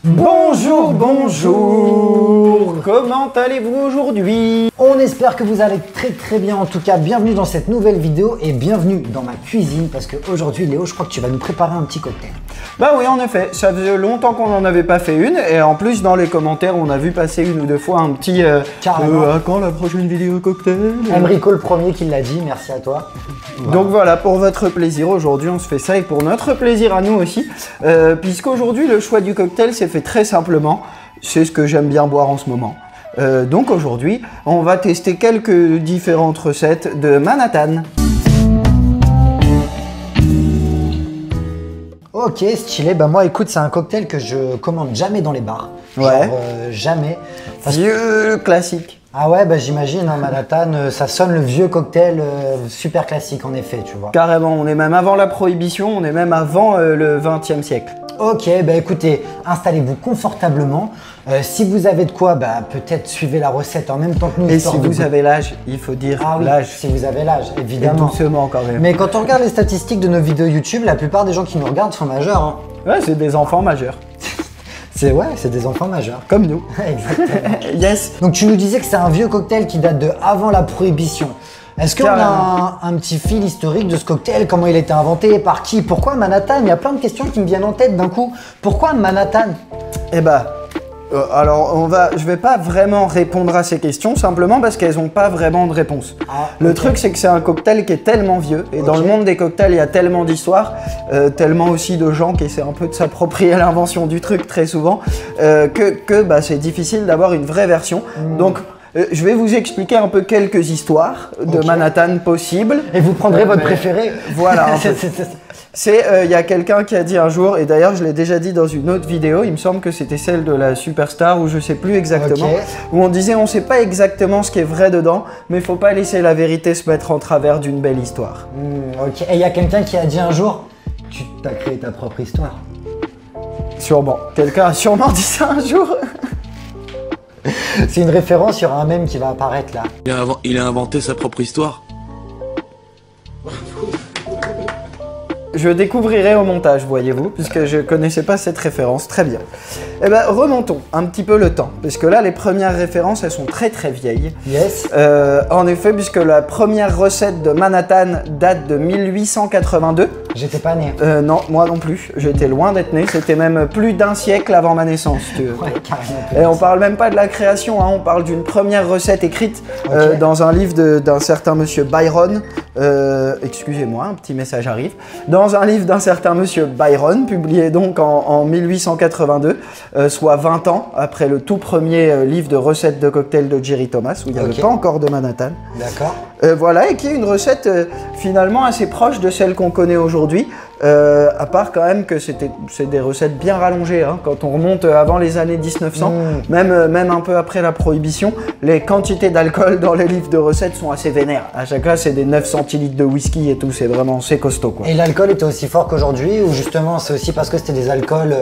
Bonjour, bonjour. Comment allez-vous aujourd'hui? On espère que vous allez très bien. En tout cas, bienvenue dans cette nouvelle vidéo et bienvenue dans ma cuisine parce qu'aujourd'hui, Léo, je crois que tu vas nous préparer un petit cocktail. Bah oui, en effet, ça faisait longtemps qu'on n'en avait pas fait une et en plus dans les commentaires, on a vu passer une ou deux fois un petit quand la prochaine vidéo cocktail? Enrico le premier qui l'a dit, merci à toi. Voilà. Donc voilà, pour votre plaisir, aujourd'hui on se fait ça et pour notre plaisir à nous aussi, puisqu'aujourd'hui le choix du cocktail s'est fait très simplement, c'est ce que j'aime bien boire en ce moment. Donc aujourd'hui, on va tester quelques différentes recettes de Manhattan. Ok, stylé. Bah moi, écoute, c'est un cocktail que je commande jamais dans les bars. Ouais. Genre, jamais. Vieux classique. Ah ouais, bah j'imagine, hein, Manhattan, ça sonne le vieux cocktail super classique en effet, tu vois. Carrément, on est même avant la prohibition, on est même avant le 20e siècle. Ok, bah écoutez, installez-vous confortablement. Si vous avez de quoi, bah peut-être suivez la recette en même temps que nous. Et si vous avez l'âge, il faut dire l'âge. Si vous avez l'âge, évidemment. Et doucement quand même. Mais quand on regarde les statistiques de nos vidéos YouTube, la plupart des gens qui nous regardent sont majeurs. Hein. Ouais, c'est des enfants majeurs. C'est des enfants majeurs. Comme nous. Exactement. Yes. Donc tu nous disais que c'est un vieux cocktail qui date de avant la prohibition. Est-ce qu'on a un petit fil historique de ce cocktail? Comment il a été inventé? Par qui? Pourquoi Manhattan? Il y a plein de questions qui me viennent en tête d'un coup. Pourquoi Manhattan? Eh bah, alors je vais pas vraiment répondre à ces questions simplement parce qu'elles n'ont pas vraiment de réponse. Le truc c'est que c'est un cocktail qui est tellement vieux et dans le monde des cocktails il y a tellement d'histoires, tellement aussi de gens qui essaient un peu de s'approprier l'invention du truc très souvent que bah, c'est difficile d'avoir une vraie version. Donc je vais vous expliquer un peu quelques histoires de Manhattan possibles. Et vous prendrez votre préféré. Voilà. Il y a quelqu'un qui a dit un jour, et d'ailleurs je l'ai déjà dit dans une autre vidéo, il me semble que c'était celle de la Superstar ou je sais plus exactement, où on disait on sait pas exactement ce qui est vrai dedans, mais il faut pas laisser la vérité se mettre en travers d'une belle histoire. Ok. Et il y a quelqu'un qui a dit un jour, tu t'as créé ta propre histoire. Sûrement. Quelqu'un a sûrement dit ça un jour. C'est une référence sur un mème qui va apparaître là. Il a inventé sa propre histoire. Je découvrirai au montage, voyez-vous, puisque je connaissais pas cette référence. Très bien. Eh ben, remontons un petit peu le temps, parce que là, les premières références, elles sont très vieilles. Yes. En effet, puisque la première recette de Manhattan date de 1882. J'étais pas né. Non, moi non plus. J'étais loin d'être né. C'était même plus d'un siècle avant ma naissance. Ouais, carrément. Et on parle même pas de la création, hein, on parle d'une première recette écrite dans un livre d'un certain monsieur Byron. Excusez-moi, un petit message arrive. Dans un livre d'un certain monsieur Byron, publié donc en 1882, soit 20 ans après le tout premier livre de recettes de cocktail de Jerry Thomas, où il n'y avait pas encore de Manhattan. D'accord. Voilà, et qui est une recette finalement assez proche de celle qu'on connaît aujourd'hui, à part quand même que c'est des recettes bien rallongées, hein. Quand on remonte avant les années 1900, même un peu après la prohibition, les quantités d'alcool dans les livres de recettes sont assez vénères. À chaque fois, c'est des 9 centilitres de whisky et tout, c'est costaud quoi. Et l'alcool était aussi fort qu'aujourd'hui, ou justement c'est aussi parce que c'était des alcools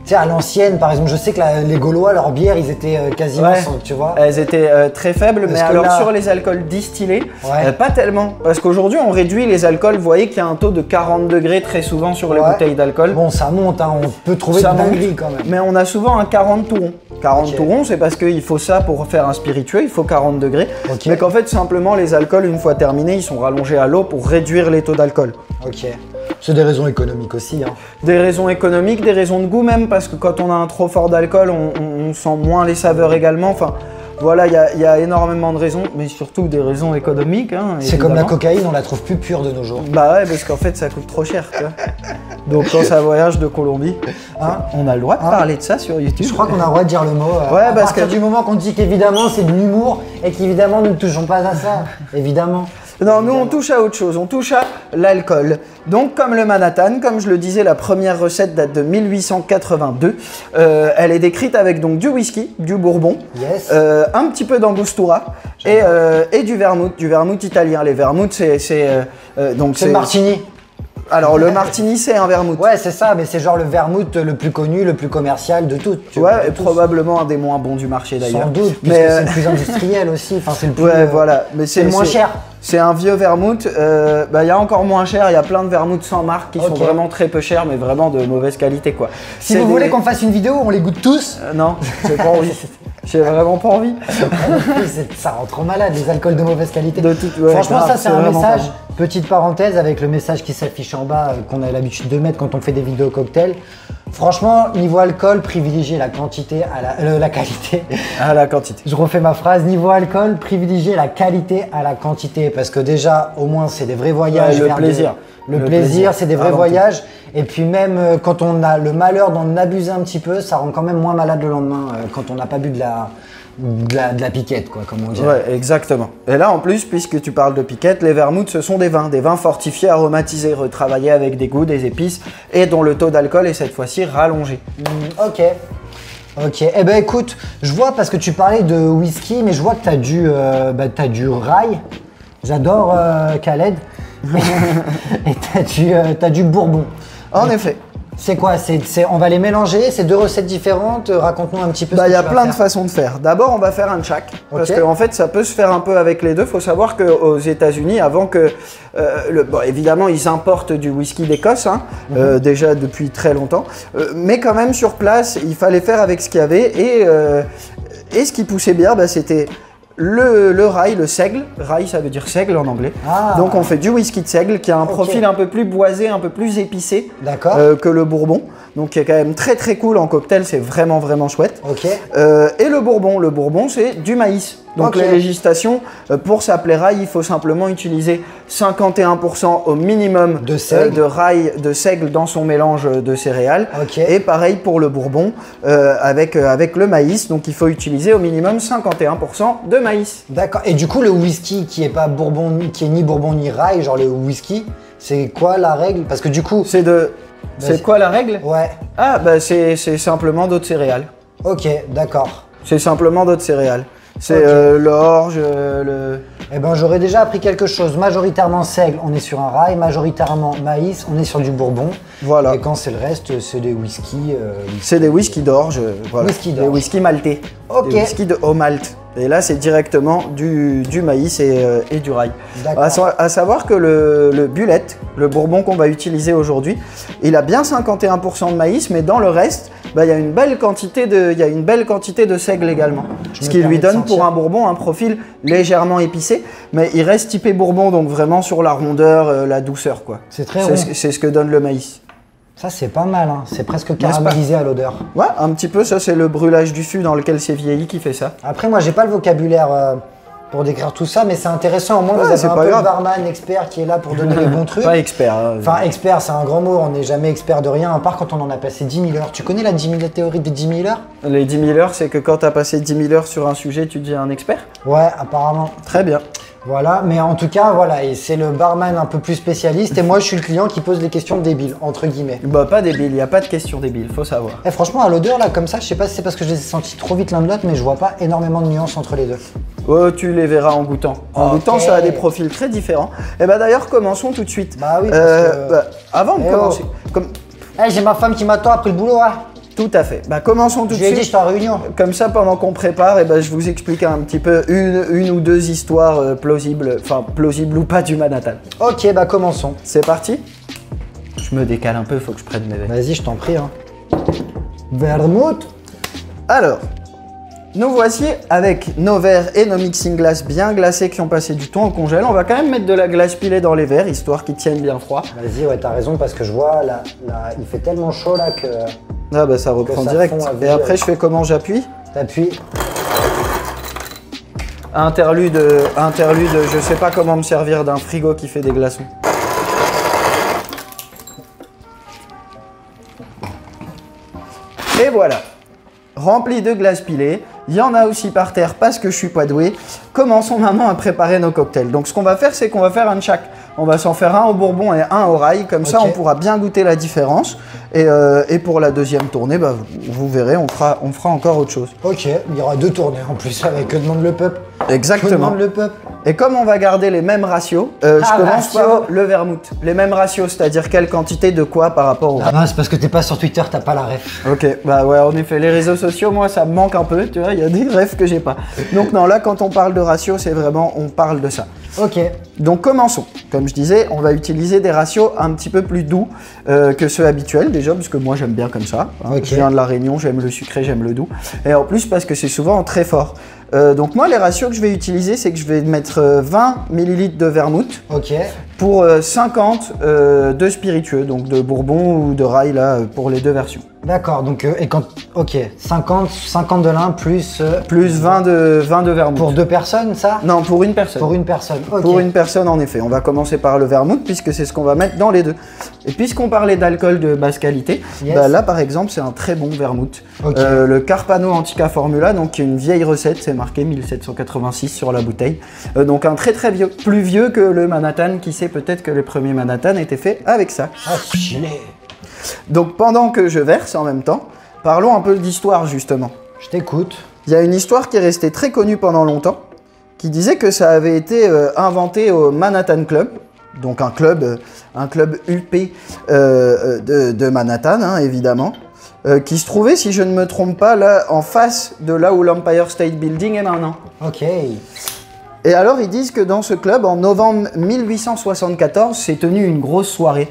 tu sais, à l'ancienne, par exemple, je sais que les Gaulois, leurs bières, ils étaient quasiment, tu vois. Elles étaient très faibles, mais alors sur les alcools distillés, pas tellement. Parce qu'aujourd'hui, on réduit les alcools, vous voyez qu'il y a un taux de 40 degrés très souvent sur les bouteilles d'alcool. Bon, ça monte, hein, on peut trouver des dingueries quand même. Mais on a souvent un 40 tourons. 40 tourons, c'est parce qu'il faut ça pour faire un spiritueux, il faut 40 degrés. Mais qu'en fait, simplement, les alcools, une fois terminés, ils sont rallongés à l'eau pour réduire les taux d'alcool. Ok. C'est des raisons économiques aussi. Hein. Des raisons économiques, des raisons de goût même, parce que quand on a un trop fort d'alcool, on sent moins les saveurs également. Enfin, voilà, il y a énormément de raisons, mais surtout des raisons économiques. Hein, c'est comme la cocaïne, on la trouve plus pure de nos jours. Bah ouais, parce qu'en fait, ça coûte trop cher. Tu vois. Donc quand ça voyage de Colombie, on a le droit de parler de ça sur YouTube. Je crois qu'on a le droit de dire le mot. À partir du moment qu'on dit qu'évidemment c'est de l'humour et qu'évidemment nous ne touchons pas à ça. Évidemment. Non, nous on touche à autre chose, on touche à l'alcool. Donc comme le Manhattan, comme je le disais, la première recette date de 1882. Elle est décrite avec donc du whisky, du bourbon, un petit peu d'angostura et du vermouth italien. Les vermouths c'est le martini. Alors le martini c'est un vermouth. Ouais, c'est ça, mais c'est genre le vermouth le plus connu, le plus commercial de tout. Ouais, et probablement un des moins bons du marché d'ailleurs. Sans doute, puisque c'est le plus industriel aussi. Enfin, c'est le plus. Ouais, voilà. Mais c'est le moins cher. C'est un vieux vermouth. Il y a encore moins cher. Il y a plein de vermouths sans marque qui sont vraiment très peu chers, mais vraiment de mauvaise qualité quoi. Si vous voulez qu'on fasse une vidéo, on les goûte tous. Non, j'ai pas envie. J'ai vraiment pas envie. Ça rend trop malade, les alcools de mauvaise qualité. Ouais, franchement, grave, ça c'est un message, pas. petite parenthèse avec le message qui s'affiche en bas, qu'on a l'habitude de mettre quand on fait des vidéos cocktails. Franchement, niveau alcool, privilégiez la quantité à la qualité. À la quantité. Je refais ma phrase, niveau alcool, privilégiez la qualité à la quantité. Parce que déjà, au moins, c'est des vrais voyages. Ouais, le plaisir. Le plaisir, c'est des vrais voyages. Et puis même quand on a le malheur d'en abuser un petit peu, ça rend quand même moins malade le lendemain quand on n'a pas bu de la piquette, quoi, comme on dit. Ouais, exactement. Et là, en plus, puisque tu parles de piquette, les vermouths, ce sont des vins fortifiés, aromatisés, retravaillés avec des goûts, des épices, et dont le taux d'alcool est cette fois-ci rallongé. Ok. Eh ben écoute, je vois parce que tu parlais de whisky, mais je vois que t'as du rye. J'adore Khaled. Et t'as du bourbon. En effet. C'est quoi? On va les mélanger, c'est deux recettes différentes. Raconte-nous un petit peu. Il y a plein de façons de faire. D'abord, on va faire un tchak. Parce qu'en fait, ça peut se faire un peu avec les deux. Il faut savoir qu'aux États-Unis, avant que. Évidemment, ils importent du whisky d'Écosse, hein, déjà depuis très longtemps. Mais quand même, sur place, il fallait faire avec ce qu'il y avait. Et ce qui poussait bien, c'était. Le rye, le seigle. Rye, ça veut dire seigle en anglais. Ah. Donc on fait du whisky de seigle qui a un profil un peu plus boisé, un peu plus épicé que le bourbon. Donc qui est quand même très très cool en cocktail, c'est vraiment vraiment chouette. Et le bourbon c'est du maïs. Donc les législations, pour s'appeler rye, il faut simplement utiliser 51% au minimum de rye, de seigle dans son mélange de céréales. Et pareil pour le bourbon avec le maïs, donc il faut utiliser au minimum 51% de maïs. D'accord. Et du coup le whisky qui est pas bourbon, qui est ni bourbon ni rye, genre le whisky, c'est quoi la règle? Parce que du coup... C'est quoi la règle? Ouais. Ah c'est simplement d'autres céréales. Ok, d'accord. C'est simplement d'autres céréales. C'est l'orge, Eh ben j'aurais déjà appris quelque chose. Majoritairement seigle, on est sur un rye. Majoritairement maïs, on est sur du bourbon. Voilà. Et quand c'est le reste, c'est des whisky. C'est des whisky d'orge, voilà. Des whisky maltais. Des whisky de haut malt. Et là, c'est directement du maïs et du rye. À savoir que le bullet, le bourbon qu'on va utiliser aujourd'hui, il a bien 51% de maïs, mais dans le reste, il y a une belle quantité de seigle également. Ce qui lui donne pour un bourbon un profil légèrement épicé, mais il reste typé bourbon, donc vraiment sur la rondeur, la douceur, quoi. C'est très rond. C'est ce que donne le maïs. Ça, c'est pas mal, hein. C'est presque caramélisé à l'odeur. Ouais, un petit peu, ça c'est le brûlage du fût dans lequel c'est vieilli qui fait ça. Après, moi, j'ai pas le vocabulaire pour décrire tout ça, mais c'est intéressant. Au moins, vous avez un peu le barman expert qui est là pour donner les bons trucs. Pas expert. Enfin, expert, c'est un grand mot. On n'est jamais expert de rien, à part quand on en a passé 10 000 heures. Tu connais la théorie des 10 000 heures? Les 10 000 heures, c'est que quand tu as passé 10 000 heures sur un sujet, tu deviens un expert? Ouais, apparemment. Très bien. Voilà, mais en tout cas, voilà, et c'est le barman un peu plus spécialiste, et moi je suis le client qui pose les questions débiles, entre guillemets. Pas débile, il n'y a pas de questions débiles, faut savoir. Franchement, à l'odeur, là, comme ça, je sais pas si c'est parce que je les ai sentis trop vite l'un de l'autre, mais je vois pas énormément de nuances entre les deux. Oh, tu les verras en goûtant. En goûtant, ça a des profils très différents. Et d'ailleurs, commençons tout de suite. Bah oui, parce que... avant de commencer... j'ai ma femme qui m'attend après le boulot, hein. Tout à fait. Commençons tout de suite. Je lui ai dit, je suis en réunion. Comme ça, pendant qu'on prépare, je vous explique un petit peu une ou deux histoires plausibles ou pas du Manhattan. Ok, commençons. C'est parti. Je me décale un peu, il faut que je prenne mes verres. Vas-y, je t'en prie. Hein. Vermouth. Alors, nous voici avec nos verres et nos mixing glass bien glacés qui ont passé du temps au congèle. On va quand même mettre de la glace pilée dans les verres, histoire qu'ils tiennent bien froid. Vas-y, ouais, t'as raison, parce que je vois, là, il fait tellement chaud, là, que... Ah ça reprend direct. Et après, je fais comment? J'appuie? T'appuies. Interlude, je sais pas comment me servir d'un frigo qui fait des glaçons. Et voilà. Rempli de glace pilée. Il y en a aussi par terre parce que je suis pas doué. Commençons maintenant à préparer nos cocktails. Donc ce qu'on va faire, c'est qu'on va faire un tchak. On va s'en faire un au bourbon et un au rye. Comme ça, on pourra bien goûter la différence. Et pour la deuxième tournée, vous verrez, on fera encore autre chose. Ok, il y aura deux tournées en plus avec Que demande le peuple. Exactement. Que demande le peuple. Et comme on va garder les mêmes ratios, je commence par le vermouth. Les mêmes ratios, c'est-à-dire quelle quantité de quoi par rapport au... Non, c'est parce que t'es pas sur Twitter, t'as pas la ref. Ok, bah ouais, en effet, les réseaux sociaux, moi, ça me manque un peu, tu vois, il y a des refs que j'ai pas. Donc non, là, quand on parle de ratio, c'est vraiment, on parle de ça. Ok. Donc commençons. Comme je disais, on va utiliser des ratios un petit peu plus doux que ceux habituels, déjà, parce que moi, j'aime bien comme ça. Hein. Ok. Je viens de La Réunion, j'aime le sucré, j'aime le doux. Et en plus, parce que c'est souvent très fort. Donc moi, les ratios que je vais utiliser, c'est que je vais mettre 20 ml de vermouth Ok. pour 50 de spiritueux, donc de bourbon ou de rail, là, pour les deux versions. D'accord, donc, et quand... Ok, 50 de l'un plus... Plus 20 de vermouth. Pour 2 personnes, ça? Non, pour une personne. Pour une personne, ok. Pour une personne, en effet. On va commencer par le vermouth, puisque c'est ce qu'on va mettre dans les deux. Et puisqu'on parlait d'alcool de basse qualité, Yes. bah là, par exemple, c'est un très bon vermouth. Ok. Le Carpano Antica Formula, donc qui est une vieille recette, c'est marqué 1786 sur la bouteille. Donc un très très vieux, plus vieux que le Manhattan, qui sait peut-être que les premiers Manhattan étaient faits avec ça. Ah, stylé. Donc pendant que je verse en même temps, parlons un peu d'histoire justement. Je t'écoute. Il y a une histoire qui est restée très connue pendant longtemps, qui disait que ça avait été inventé au Manhattan Club, donc un club UP de Manhattan, hein, évidemment, qui se trouvait, si je ne me trompe pas, là en face de là où l'Empire State Building est maintenant. Ok. Et alors ils disent que dans ce club, en novembre 1874, s'est tenue une grosse soirée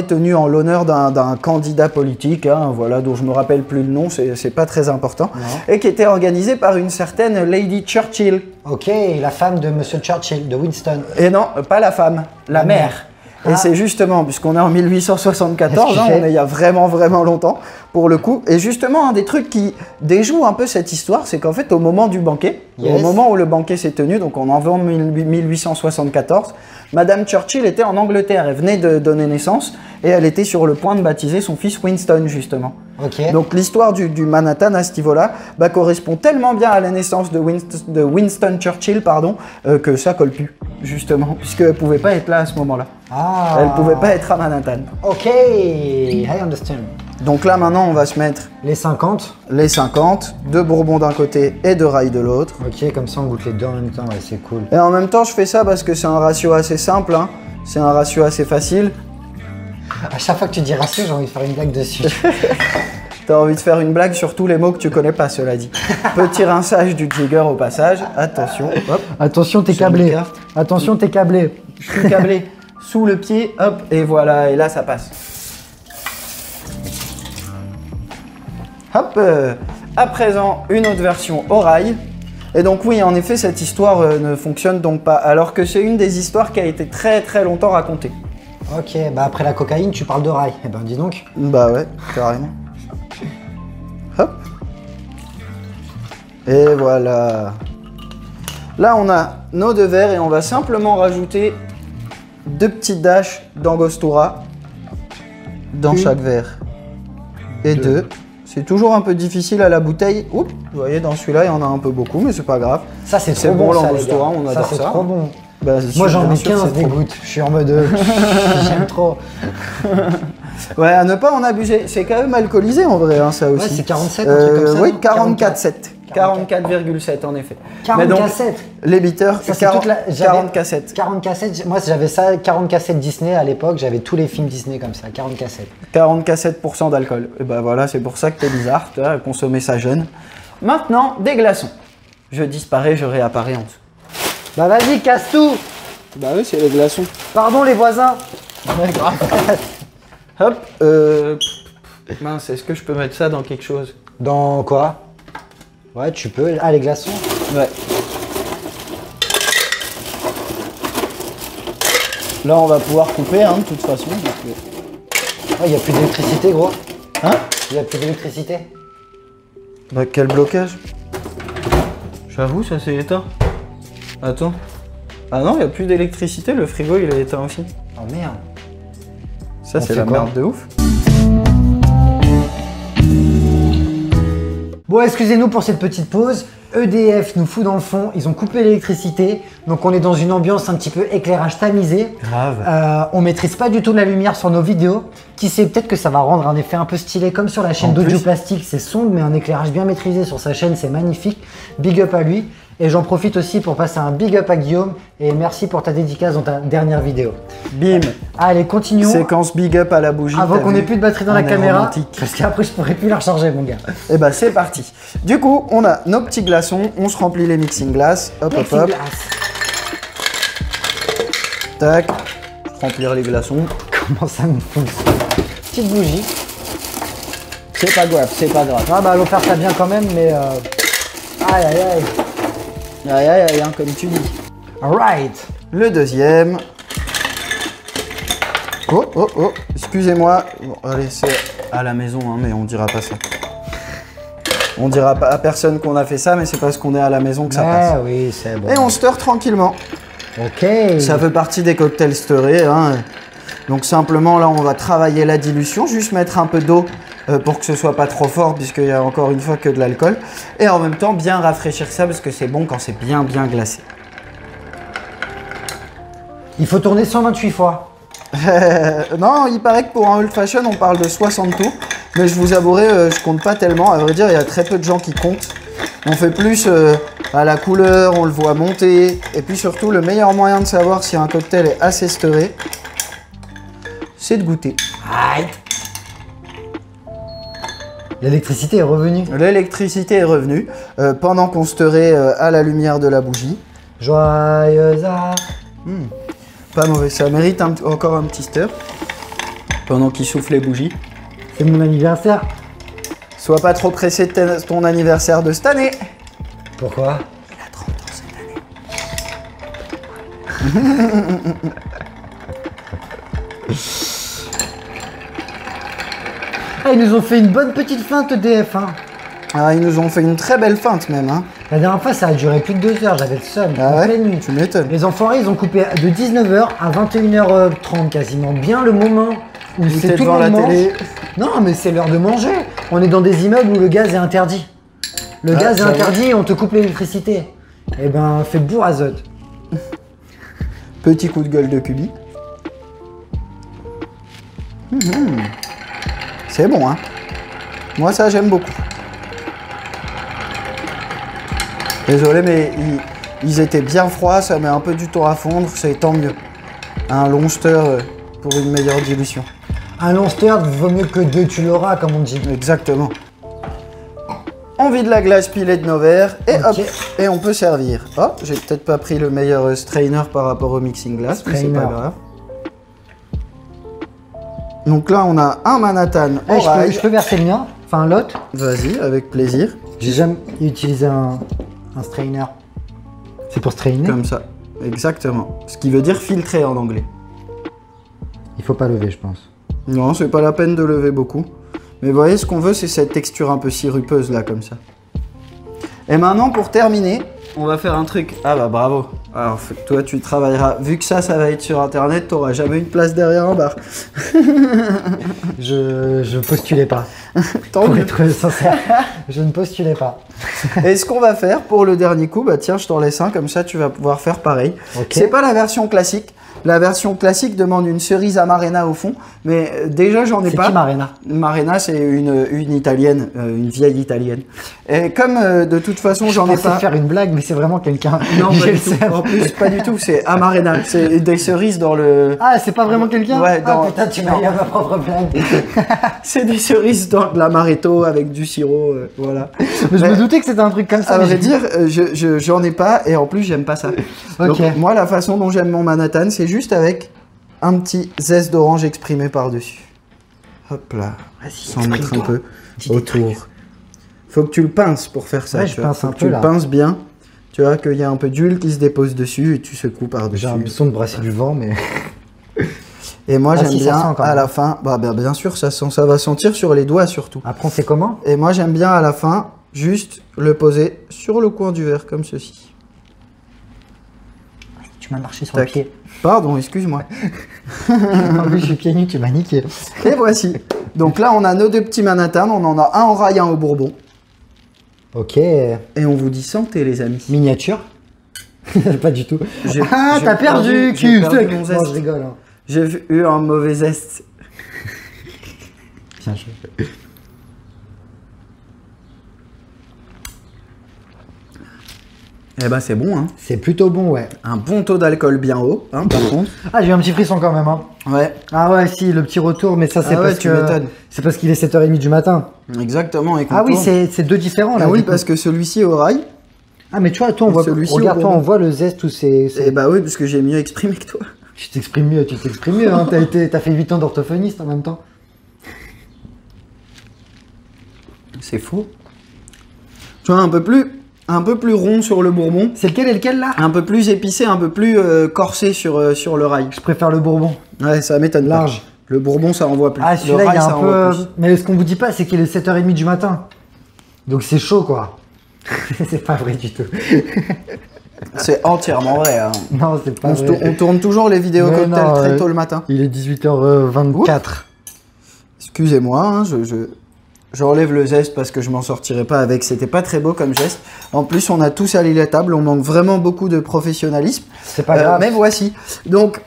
tenue en l'honneur d'un candidat politique, hein, voilà, dont je me rappelle plus le nom, c'est pas très important, et qui était organisée par une certaine Lady Churchill. Ok, la femme de Monsieur Churchill, de Winston. Et non, pas la femme, la mère. Et Ah. c'est justement, puisqu'on est en 1874, Qu'est-ce hein, qu'il fait on est il y a vraiment longtemps, pour le coup. Et justement, un des trucs qui déjoue un peu cette histoire, c'est qu'en fait, au moment du banquet, Yes. au moment où le banquet s'est tenu, donc en novembre 1874, Madame Churchill était en Angleterre, elle venait de donner naissance, et elle était sur le point de baptiser son fils Winston, justement. Ok. Donc l'histoire du Manhattan à ce niveau-là bah, correspond tellement bien à la naissance de Winston Churchill, pardon, que ça colle plus, justement, puisqu'elle ne pouvait pas être là à ce moment-là. Ah. Elle ne pouvait pas être à Manhattan. Ok, I understand. Donc là maintenant on va se mettre Les 50. les 50, de bourbon d'un côté et de rail de l'autre. Ok, comme ça on goûte les deux en même temps, ouais, c'est cool. Et en même temps je fais ça parce que c'est un ratio assez simple, hein. C'est un ratio assez facile. À chaque fois que tu dis ratio, j'ai envie de faire une blague dessus. T'as envie de faire une blague sur tous les mots que tu connais pas, cela dit. Petit rinçage du jigger au passage, attention, hop. Attention, t'es Sur une câblé. carte. Attention, t'es câblé. Je suis câblé sous le pied, hop, et voilà, et là ça passe. Hop, à présent, une autre version au rail. Et donc oui, en effet, cette histoire ne fonctionne donc pas, alors que c'est une des histoires qui a été très très longtemps racontée. Ok, bah après la cocaïne, tu parles de rail. Eh ben dis donc. Bah ouais, carrément. Hop. Et voilà. Là, on a nos deux verres et on va simplement rajouter 2 petites dashes d'angostura dans chaque verre. Et 2. C'est toujours un peu difficile à la bouteille. Oups, vous voyez, dans celui-là, il y en a un peu beaucoup, mais c'est pas grave. Ça, c'est C'est trop bon, bon, ça, les l'angostura, gars. on adore c'est ça. trop bon. Bah, Moi, j'en bien mets sûr, 15 c'est des trop bon. gouttes. Je suis en mode... J'aime trop. Ouais, à ne pas en abuser. C'est quand même alcoolisé en vrai, hein, ça aussi. Ouais, c'est 47, un truc comme ça, Oui, non 44,7. 44,7 en effet. 40 Mais donc, cassettes. les bitters, Ça, c'est 40, toute la... j'avais- 40 cassettes. 40 cassettes. Moi, j'avais ça, 40 cassettes Disney à l'époque. J'avais tous les films Disney comme ça, 40 cassettes. 44% d'alcool. Et bah voilà, c'est pour ça que t'es bizarre, tu vois, consommer ça jeune. Maintenant, des glaçons. Je disparais, je réapparais en dessous. Bah vas-y, casse tout. Bah oui, c'est les glaçons. Pardon les voisins. Hop, mince, est-ce que je peux mettre ça dans quelque chose? Dans quoi? Ouais, tu peux. Ah, les glaçons. Ouais. Là, on va pouvoir couper, hein, de toute façon. Il n'y a plus d'électricité, gros. Hein? Il n'y a plus d'électricité. Bah, quel blocage? J'avoue, ça s'est éteint. Attends. Ah non, il n'y a plus d'électricité, le frigo, il est éteint aussi. Oh merde. Ça, On c'est fait la quoi? merde de ouf. Bon, excusez-nous pour cette petite pause. EDF nous fout dans le fond, ils ont coupé l'électricité, donc on est dans une ambiance un petit peu éclairage tamisé. Grave. On maîtrise pas du tout la lumière sur nos vidéos. Qui sait, peut-être que ça va rendre un effet un peu stylé comme sur la chaîne En d'Audio plus. Plastique, c'est sombre mais un éclairage bien maîtrisé sur sa chaîne, c'est magnifique. Big up à lui. Et j'en profite aussi pour passer un big up à Guillaume et merci pour ta dédicace dans ta dernière vidéo. Bim. Allez, continuons. Séquence big up à la bougie. Avant qu'on vu ait plus de batterie dans la On est caméra, romantique. parce qu'après je pourrais plus la recharger, mon gars. Et bah c'est parti. Du coup, on a nos petits glaçons, on se remplit les mixing glass. Hop, hop, hop. Tac. Remplir les glaçons. Comment ça me fout? Petite bougie. C'est pas grave, c'est pas grave. Ah bah l'eau faire ça bien quand même, mais aïe aïe aïe. Aïe aïe aïe, hein, comme tu dis. Alright. Le deuxième. Oh, oh, oh, excusez-moi. Bon, allez, c'est à la maison, hein, mais on dira pas ça. On dira pas à personne qu'on a fait ça, mais c'est parce qu'on est à la maison que ça passe. Ah oui, c'est bon. Et on stir tranquillement. Ok. Ça fait partie des cocktails stirrés. Hein. Donc simplement, là, on va travailler la dilution. Juste mettre un peu d'eau pour que ce soit pas trop fort, puisqu'il y a encore une fois que de l'alcool. Et en même temps, bien rafraîchir ça, parce que c'est bon quand c'est bien glacé. Il faut tourner 128 fois. Non, il paraît que pour un old fashion, on parle de 60 tours. Mais je vous avouerai, je compte pas tellement. À vrai dire, il y a très peu de gens qui comptent. On fait plus à la couleur, on le voit monter. Et puis surtout, le meilleur moyen de savoir si un cocktail est assez stirré, c'est de goûter. Aïe. L'électricité est revenue. L'électricité est revenue pendant qu'on stirrait à la lumière de la bougie. Joyeuse à... Pas mauvais, ça mérite encore un petit stir. Pendant qu'il souffle les bougies. C'est mon anniversaire. Sois pas trop pressé de ton anniversaire de cette année. Pourquoi? Il a 30 ans cette année. Ah, ils nous ont fait une bonne petite feinte DF. Hein. Ah, ils nous ont fait une très belle feinte même. Hein. La dernière fois, ça a duré plus de 2 heures. J'avais le seum. Ah en ouais, pleine nuit. tu m'étonnes. Les enfoirés, ils ont coupé de 19h à 21h30 quasiment. Bien le moment où c'est t'es tout le devant monde la mange. télé. Non, mais c'est l'heure de manger. On est dans des immeubles où le gaz est interdit. Le gaz est j'avoue. interdit et on te coupe l'électricité. Eh ben, fais bourre azote. Petit coup de gueule de Cubi. C'est bon, hein. Moi, ça, j'aime beaucoup. Désolé, mais ils étaient bien froids, ça met un peu du temps à fondre, c'est tant mieux. Un long stir pour une meilleure dilution. Un long stir vaut mieux que 2 tu l'auras, comme on dit. Exactement. On vide la glace pilée de nos verres et Ok. hop, et on peut servir. Oh, j'ai peut-être pas pris le meilleur strainer par rapport au mixing glass, mais c'est pas Strainer. grave. Donc là, on a un Manhattan Eh, orange. je peux verser le mien, enfin l'autre. Vas-y, avec plaisir. J'ai jamais utilisé un strainer. C'est pour strainer. Comme ça. Exactement. Ce qui veut dire filtrer en anglais. Il faut pas lever, je pense. Non, c'est pas la peine de lever beaucoup. Mais vous voyez, ce qu'on veut, c'est cette texture un peu sirupeuse là, comme ça. Et maintenant, pour terminer, on va faire un truc. Ah bah bravo. Alors, toi, tu travailleras. Vu que ça va être sur Internet, t'auras jamais une place derrière un bar. Je postulais pas. Tant Pour mieux. être sincère, je ne postulais pas. Et ce qu'on va faire pour le dernier coup, bah tiens, je t'en laisse un, comme ça tu vas pouvoir faire pareil. Ok. C'est pas la version classique. La version classique demande une cerise amarena au fond, mais déjà j'en ai C'est pas. qui Marina? Marena, c'est une italienne, une vieille italienne. Et comme de toute façon j'en Je ai pensais pas. faire une blague, mais c'est vraiment quelqu'un. Non, J'ai pas le du tout. seum. En plus, pas du tout. C'est Amarena. C'est des cerises dans le. Ah, c'est pas vraiment quelqu'un? Ouais, Ah dans- putain, tu m'as eu à ma propre blague. C'est des cerises dans de l'amaretto avec du sirop, voilà. Mais je Mais- me doutais que c'était un truc comme ça. À mais vrai j'ai- dire, j'en ai pas et en plus j'aime pas ça. Ok. Donc, moi, la façon dont j'aime mon Manhattan, c'est juste avec un petit zeste d'orange exprimé par-dessus. Hop là, sans mettre un peu autour. Faut que tu le pinces pour faire ça. Ouais, tu je vois. pince Faut un que peu, tu là. le pinces bien. Tu vois qu'il y a un peu d'huile qui se dépose dessus et tu secoues par-dessus. J'ai l'impression de brasser du vent, mais. Et moi, Ah, j'aime si, ça bien sent quand à même. la fin. Bah, bien sûr, ça va sentir sur les doigts surtout. Après, on fait comment? Et moi, j'aime bien à la fin juste le poser sur le coin du verre comme ceci. Tu m'as marché sur Tac. le pied. Pardon, excuse-moi. En plus, je suis pieds nus, tu m'as niqué. Et voici. Donc là, on a nos deux petits Manhattan. On en a un en rail, un au bourbon. Ok. Et on vous dit santé, les amis. Miniature? Pas du tout. J'ai- Ah, j'ai t'as perdu, j'ai cul perdu sec. mon Non, zeste. je rigole. Hein. J'ai eu un mauvais zeste. Bien joué. Eh ben c'est bon, hein. C'est plutôt bon, ouais. Un bon taux d'alcool bien haut, hein, par contre. Ah, j'ai eu un petit frisson quand même, hein. Ouais. Ah ouais, si, le petit retour, mais ça c'est Ah ouais, parce tu que m'étonnes. c'est parce qu'il est 7h30 du matin. Exactement. Et qu'on Ah oui, tourne. c'est deux différents là. Ah oui, du coup. parce que celui-ci au rail. Ah mais tu vois, toi, on voit, Celui-ci au regarde, toi, bourbon. on voit le zeste où c'est. Eh bah oui, parce que j'ai mieux exprimé que toi. Tu t'exprimes mieux, hein. T'as fait 8 ans d'orthophoniste en même temps. C'est faux. Tu vois, un peu plus rond sur le bourbon. C'est lequel et lequel là? Un peu plus épicé, un peu plus corsé sur le rail. Je préfère le Bourbon. Ouais, ça m'étonne pas. Large. Le bourbon, ça envoie plus. Ah, Le celui-là, il rail, est ça un envoie peu. plus. Mais ce qu'on vous dit pas, c'est qu'il est 7h30 du matin. Donc c'est chaud quoi. C'est pas vrai du tout. C'est entièrement vrai. Hein. Non, c'est pas On, vrai. on tourne toujours les vidéos Mais cocktails non, très tôt le matin. Il est 18h24. Excusez-moi, hein, j'enlève le zeste parce que je m'en sortirai pas avec. C'était pas très beau comme geste. En plus, on a tous sali la table. On manque vraiment beaucoup de professionnalisme. C'est pas grave. Mais voici. Donc,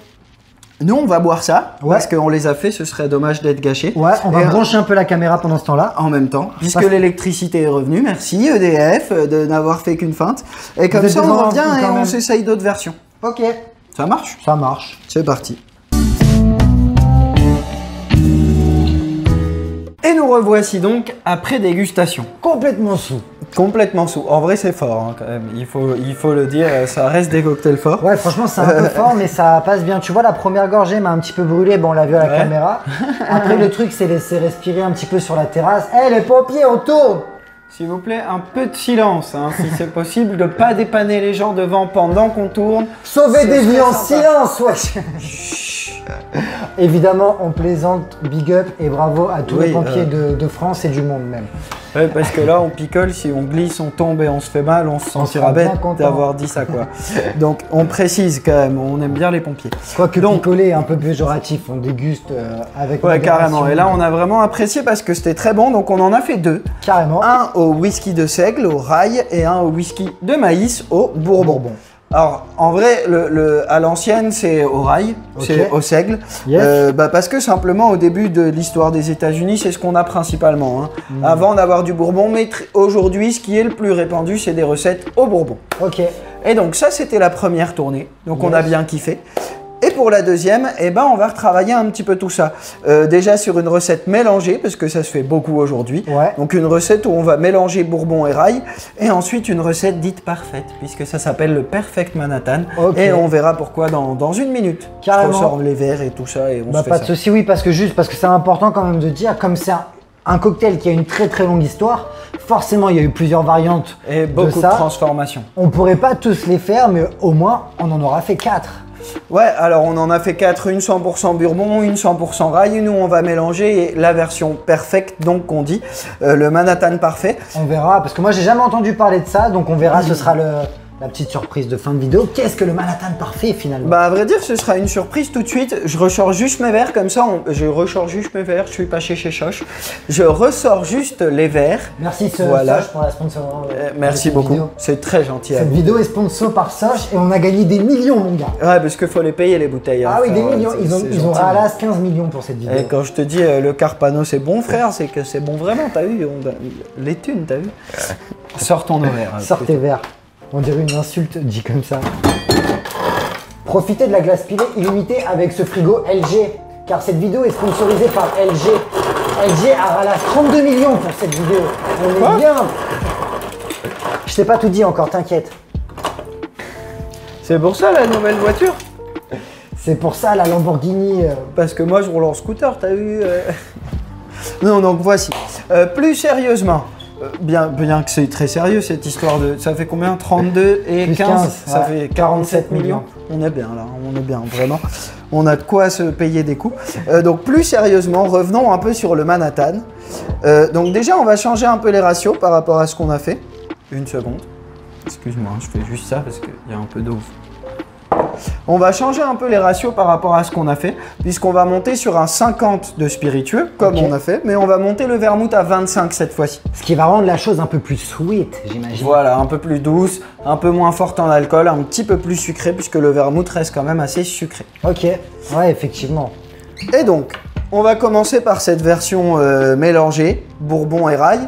nous, on va boire ça Ouais. parce qu'on les a fait. Ce serait dommage d'être gâché. Ouais, on va Et, brancher un peu la caméra pendant ce temps-là. en même temps, puisque Parce- l'électricité est revenue. Merci EDF de n'avoir fait qu'une feinte. Et comme êtes ça, on devant revient et quand on même. s'essaye d'autres versions. Ok. Ça marche? Ça marche. C'est parti. Et nous revoici donc après dégustation. Complètement sous. Complètement sous. En vrai, c'est fort hein, quand même. Il faut le dire, ça reste des cocktails forts. Ouais, franchement, c'est un peu fort, mais ça passe bien. Tu vois, la première gorgée m'a un petit peu brûlé. Bon, on l'a vu à la Ouais. caméra. Après, le truc, c'est laisser respirer un petit peu sur la terrasse. Eh, les pompiers, on tourne! S'il vous plaît, un peu de silence, hein, si c'est possible, de pas dépanner les gens devant pendant qu'on tourne. Sauver Ce des vies serait en sympa. silence, wesh! Évidemment, on plaisante, big up et bravo à tous Oui, les pompiers de France et du monde même. Ouais, parce que là, on picole, si on glisse, on tombe et on se fait mal, on se sentira sera bien bête content. d'avoir dit ça, quoi. Donc, on précise quand même, on aime bien les pompiers. Quoique Donc- picoler est un peu péjoratif, on déguste avec Ouais, modération. carrément. Et là, on a vraiment apprécié parce que c'était très bon, donc on en a fait deux. Carrément. Un au whisky de seigle, au rail, et un au whisky de maïs, au bourbon. Bourbon. Alors, en vrai, à l'ancienne, c'est au rail, Ok. c'est au seigle. Yes. Parce que simplement, au début de l'histoire des États-Unis, c'est ce qu'on a principalement. Hein. Hmm. Avant d'avoir du bourbon, mais aujourd'hui, ce qui est le plus répandu, c'est des recettes au bourbon. Ok. Et donc, ça, c'était la première tournée. Donc, on Yes. a bien kiffé. Et pour la deuxième, eh ben, on va retravailler un petit peu tout ça. Déjà sur une recette mélangée, parce que ça se fait beaucoup aujourd'hui. Ouais. Donc une recette où on va mélanger bourbon et rail. Et ensuite une recette dite parfaite, puisque ça s'appelle le Perfect Manhattan. Ok. Et on verra pourquoi dans une minute. Carrément. Je ressors les verres et tout ça et on Bah se fait pas ça. de souci, oui, parce que c'est important quand même de dire, comme c'est un cocktail qui a une très très longue histoire, forcément il y a eu plusieurs variantes Et beaucoup de ça. transformations. On pourrait pas tous les faire, mais au moins on en aura fait 4. Ouais, alors on en a fait 4, une 100% bourbon, une 100% rail. Nous, on va mélanger la version perfecte, donc qu'on dit, le Manhattan parfait. On verra, parce que moi j'ai jamais entendu parler de ça, donc on verra, ce sera la petite surprise de fin de vidéo. Qu'est-ce que le Manhattan parfait finalement? Bah à vrai dire ce sera une surprise tout de suite. Je ressors juste mes verres comme ça, je ressors juste mes verres, je suis pas chez Choche. Je ressors juste les verres. Merci Voilà. Soch pour la sponsor. Merci cette beaucoup, vidéo. c'est très gentil à Cette vous. vidéo est sponsor par Soch et on a gagné des millions mon gars. Ouais parce qu'il faut les payer les bouteilles. hein, Ah oui, des frère, millions, c'est- ils ont c'est gentil. ralasse 15 millions pour cette vidéo. Et quand je te dis le Carpano c'est bon frère, c'est que c'est bon vraiment, t'as vu, les thunes, t'as vu. Sors ton horaire. Sors tes verres. On dirait une insulte dit comme ça. Profitez de la glace pilée illimitée avec ce frigo LG, car cette vidéo est sponsorisée par LG. LG a ralasse 32 millions pour cette vidéo. On est Quoi bien. Je t'ai pas tout dit encore, t'inquiète. C'est pour ça la nouvelle voiture. C'est pour ça la Lamborghini. Parce que moi je roule en scooter, t'as vu. Non, donc voici. Plus sérieusement, bien que c'est très sérieux cette histoire de. Ça fait combien? 32 et Plus 15, 15, ça ouais. fait 47 millions. On est bien là, on est bien, vraiment. On a de quoi se payer des coups. Donc plus sérieusement, revenons un peu sur le Manhattan. Donc déjà, on va changer un peu les ratios par rapport à ce qu'on a fait. Une seconde. Excuse-moi, je fais juste ça parce qu'il y a un peu d'eau. On va changer un peu les ratios par rapport à ce qu'on a fait, puisqu'on va monter sur un 50 de spiritueux, comme Ok. on a fait, mais on va monter le vermouth à 25 cette fois-ci. Ce qui va rendre la chose un peu plus sweet, j'imagine. Voilà, un peu plus douce, un peu moins forte en alcool, un petit peu plus sucré, puisque le vermouth reste quand même assez sucré. Ok, ouais, effectivement. Et donc, On va commencer par cette version mélangée, bourbon et rail.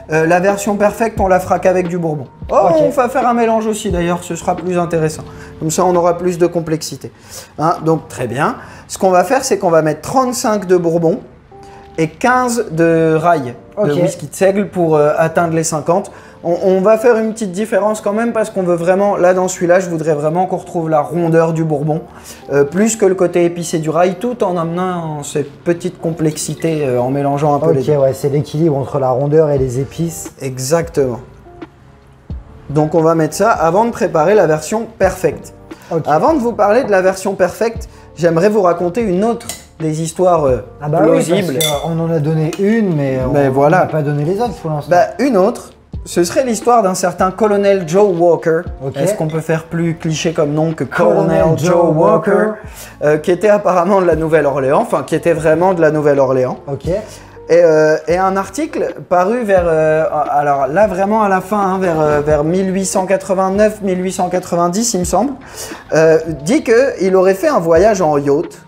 La version perfecte, on la fera qu'avec du bourbon. Oh, okay. On va faire un mélange aussi d'ailleurs, ce sera plus intéressant. Comme ça, on aura plus de complexité. Hein, donc, très bien. Ce qu'on va faire, c'est qu'on va mettre 35 de bourbon et 15 de rail, de whisky de seigle pour atteindre les 50. On va faire une petite différence quand même parce qu'on veut vraiment, là dans celui-là, je voudrais vraiment qu'on retrouve la rondeur du bourbon, plus que le côté épicé du rail, tout en amenant cette petite complexité en mélangeant un peu les deux. Ok, ouais, c'est l'équilibre entre la rondeur et les épices. Exactement. Donc on va mettre ça avant de préparer la version perfecte. Okay. Avant de vous parler de la version perfecte, j'aimerais vous raconter une autre des histoires plausibles. Oui, on en a donné une, mais on n'a pas donné les autres pour l'instant. Une autre. Ce serait l'histoire d'un certain colonel Joe Walker. Est-ce qu'on peut faire plus cliché comme nom que Colonel Joe Walker, qui était apparemment de la Nouvelle-Orléans, enfin qui était vraiment de la Nouvelle-Orléans. Et un article paru vers, alors là vraiment à la fin, hein, vers 1889-1890 il me semble, dit qu'il aurait fait un voyage en yacht.